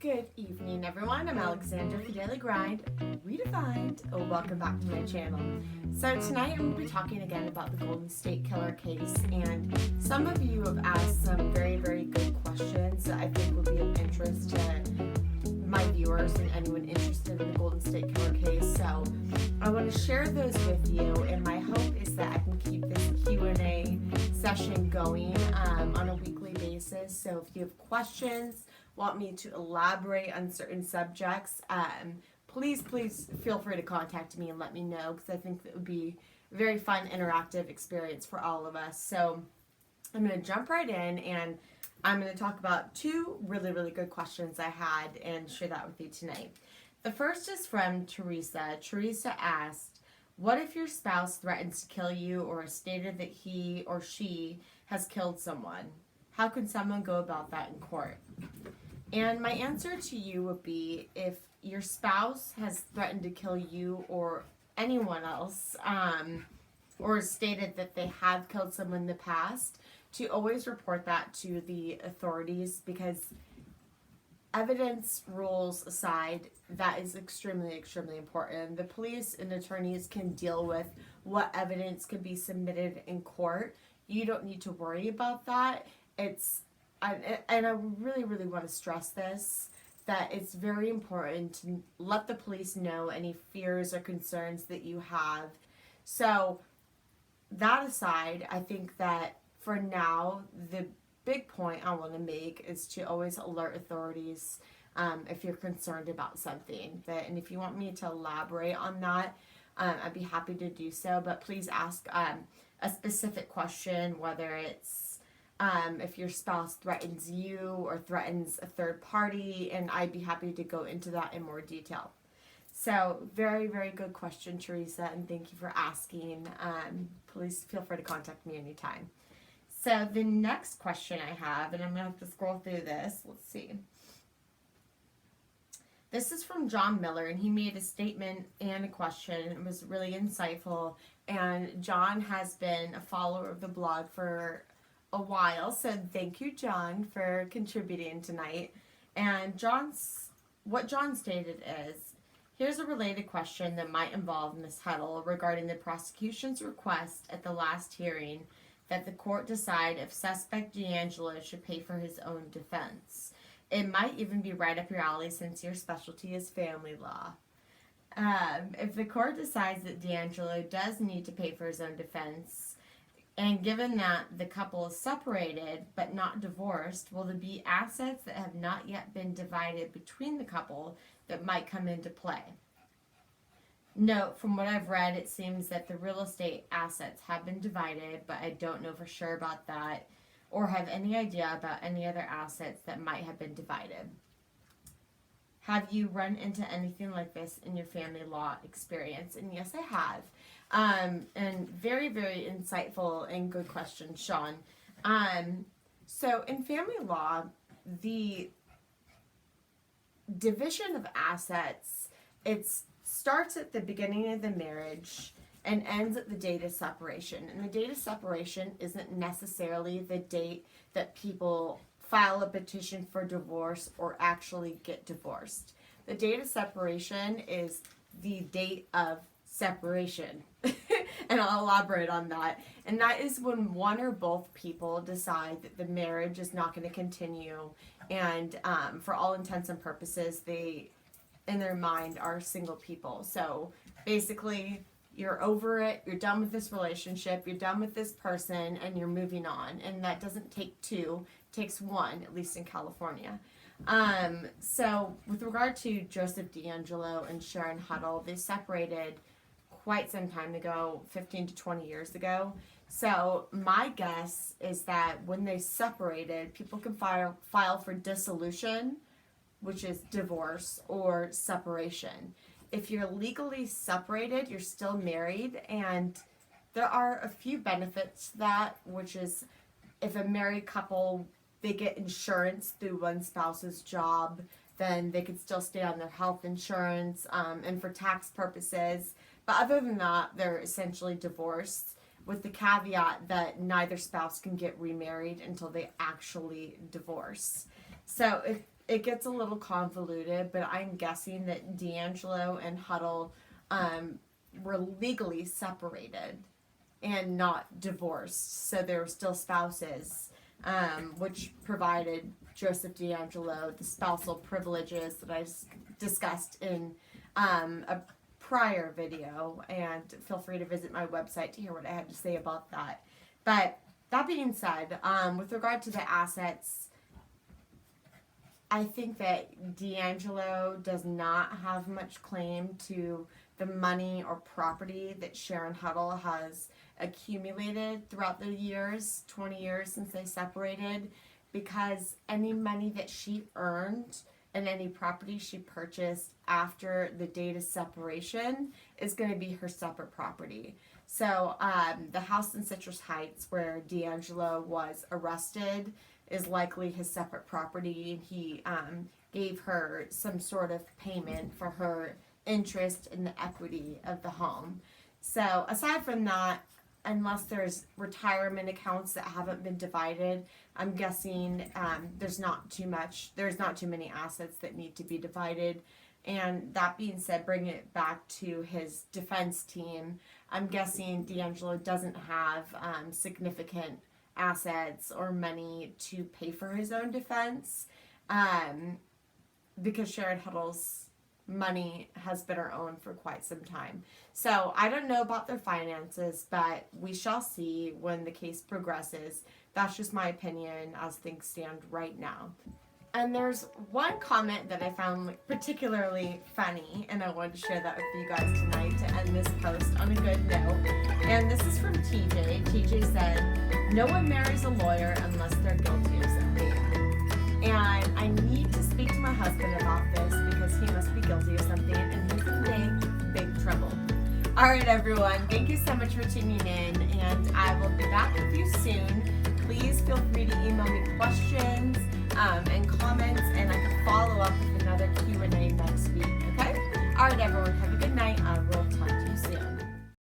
Good evening, everyone. I'm Alexandra for Daily Grind, Redefined. Welcome back to my channel. So tonight I'm going to be talking again about the Golden State Killer case, and some of you have asked some very, very good questions that I think would be of interest to my viewers and anyone interested in the Golden State Killer case. So I want to share those with you, and my hope is that I can keep this Q&A session going on a weekly basis. So if you have questions, want me to elaborate on certain subjects, please feel free to contact me and let me know, because I think that would be a very fun interactive experience for all of us. So I'm going to jump right in, and I'm going to talk about two really, really good questions I had and share that with you tonight. The first is from Teresa. Teresa asked, what if your spouse threatens to kill you or has stated that he or she has killed someone? How can someone go about that in court? And my answer to you would be, if your spouse has threatened to kill you or anyone else, or stated that they have killed someone in the past, to always report that to the authorities, because evidence rules aside, that is extremely, extremely important. The police and attorneys can deal with what evidence can be submitted in court. You don't need to worry about that. And I really, really want to stress this, that it's very important to let the police know any fears or concerns that you have. So that aside, I think that for now, the big point I want to make is to always alert authorities if you're concerned about something. And if you want me to elaborate on that, I'd be happy to do so. But please ask a specific question, whether it's if your spouse threatens you or threatens a third party, and I'd be happy to go into that in more detail. So very, very good question, Teresa, and thank you for asking. Please feel free to contact me anytime. So the next question I have, and I'm going to have to scroll through this. Let's see. This is from John Miller, and he made a statement and a question. It was really insightful, and John has been a follower of the blog for a while, so thank you, John, for contributing tonight. And what John stated is, here's a related question that might involve Ms. Huddle regarding the prosecution's request at the last hearing that the court decide if suspect D'Angelo should pay for his own defense. It might even be right up your alley, since your specialty is family law. If the court decides that D'Angelo does need to pay for his own defense, and given that the couple is separated but not divorced, will there be assets that have not yet been divided between the couple that might come into play? Note, from what I've read, it seems that the real estate assets have been divided, but I don't know for sure about that, or have any idea about any other assets that might have been divided. Have you run into anything like this in your family law experience? And yes, I have. And very, very insightful and good question, Sean. So in family law, the division of assets, it starts at the beginning of the marriage and ends at the date of separation. And the date of separation isn't necessarily the date that people file a petition for divorce or actually get divorced. The date of separation is the date of separation. And I'll elaborate on that. And that is when one or both people decide that the marriage is not going to continue, and for all intents and purposes, they, in their mind, are single people. So basically, you're over it, you're done with this relationship, you're done with this person, and you're moving on. And that doesn't take two, it takes one, at least in California. So with regard to Joseph D'Angelo and Sharon Huddle, they separated quite some time ago, 15 to 20 years ago. So my guess is that when they separated, people can file for dissolution, which is divorce, or separation. If you're legally separated, you're still married, and there are a few benefits to that, which is if a married couple, they get insurance through one spouse's job, then they could still stay on their health insurance, and for tax purposes. But other than that, they're essentially divorced, with the caveat that neither spouse can get remarried until they actually divorce. So it gets a little convoluted, but I'm guessing that D'Angelo and Huddle were legally separated and not divorced, so they were still spouses, which provided Joseph D'Angelo the spousal privileges that I discussed in a prior video, and feel free to visit my website to hear what I had to say about that. But that being said, with regard to the assets, I think that D'Angelo does not have much claim to the money or property that Sharon Huddle has accumulated throughout the years, 20 years since they separated, because any money that she earned and any property she purchased after the date of separation is going to be her separate property. So the house in Citrus Heights where D'Angelo was arrested is likely his separate property. He gave her some sort of payment for her interest in the equity of the home. So aside from that, unless there's retirement accounts that haven't been divided, I'm guessing there's not too many assets that need to be divided. And that being said, bringing it back to his defense team, I'm guessing D'Angelo doesn't have significant assets or money to pay for his own defense, because Sharon Huddle's money has been her own for quite some time. So I don't know about their finances, but we shall see when the case progresses. That's just my opinion as things stand right now. And there's one comment that I found particularly funny, and I wanted to share that with you guys tonight to end this post on a good note. And this is from TJ. TJ said, "No one marries a lawyer unless they're guilty of something." And I need to speak to my husband about this because he must be guilty of something, and he's in big trouble. All right, everyone. Thank you so much for tuning in, and I will be back with you soon. Please feel free to email me questions and comments, and I can follow up with another Q&A next week, okay? All right, everyone, have a